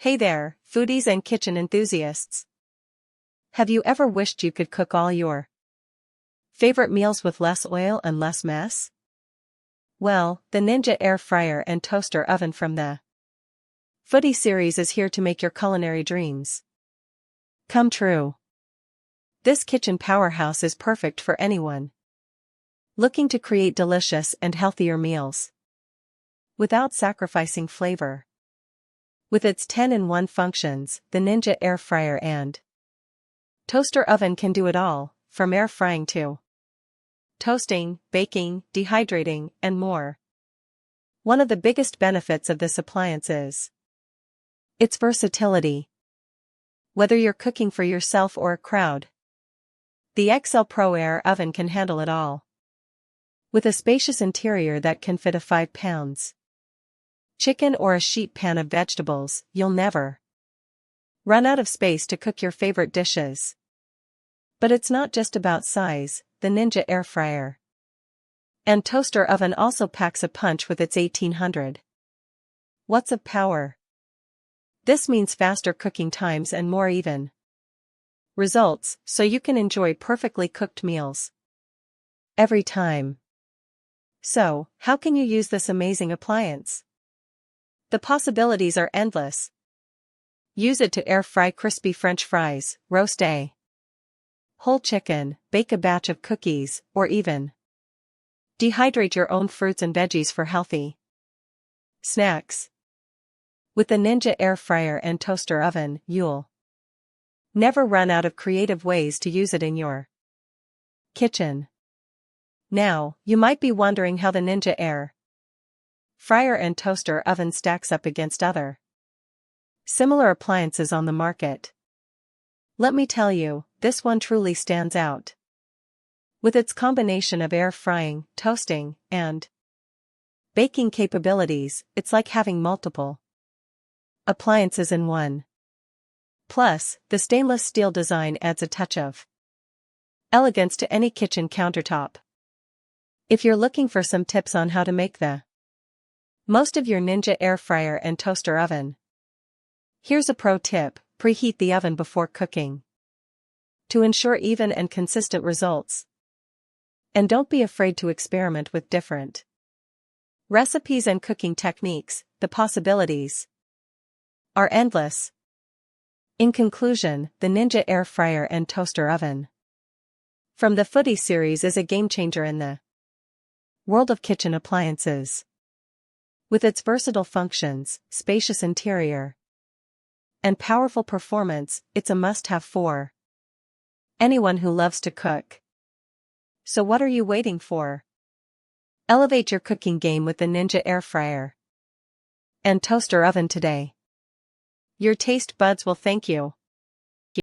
Hey there, foodies and kitchen enthusiasts. Have you ever wished you could cook all your favorite meals with less oil and less mess? Well, the Ninja AirFryer and Toaster Oven from the Foodi series is here to make your culinary dreams come true. This kitchen powerhouse is perfect for anyone looking to create delicious and healthier meals without sacrificing flavor. With its 10-in-1 functions, the Ninja AirFryer and Toaster Oven can do it all, from air frying to toasting, baking, dehydrating, and more. One of the biggest benefits of this appliance is its versatility. Whether you're cooking for yourself or a crowd, the XL Pro Air Oven can handle it all. With a spacious interior that can fit a 5-pound chicken or a sheet pan of vegetables, you'll never run out of space to cook your favorite dishes. But it's not just about size. The Ninja AirFryer and Toaster Oven also packs a punch with its 1800 watts of power. This means faster cooking times and more even results, so you can enjoy perfectly cooked meals every time. So, how can you use this amazing appliance? The possibilities are endless. Use it to air fry crispy French fries, roast a whole chicken, bake a batch of cookies, or even dehydrate your own fruits and veggies for healthy snacks. With the Ninja AirFryer and Toaster Oven, you'll never run out of creative ways to use it in your kitchen. Now, you might be wondering how the Ninja AirFryer and Toaster Oven stacks up against other similar appliances on the market. Let me tell you, this one truly stands out. With its combination of air frying, toasting, and baking capabilities, it's like having multiple appliances in one. Plus, the stainless steel design adds a touch of elegance to any kitchen countertop. If you're looking for some tips on how to make the most of your Ninja AirFryer and Toaster Oven, here's a pro tip: preheat the oven before cooking to ensure even and consistent results. And don't be afraid to experiment with different recipes and cooking techniques. The possibilities are endless. In conclusion, the Ninja AirFryer and Toaster Oven from the Foodi series is a game-changer in the world of kitchen appliances. With its versatile functions, spacious interior, and powerful performance, it's a must-have for anyone who loves to cook. So what are you waiting for? Elevate your cooking game with the Ninja AirFryer and Toaster Oven today. Your taste buds will thank you.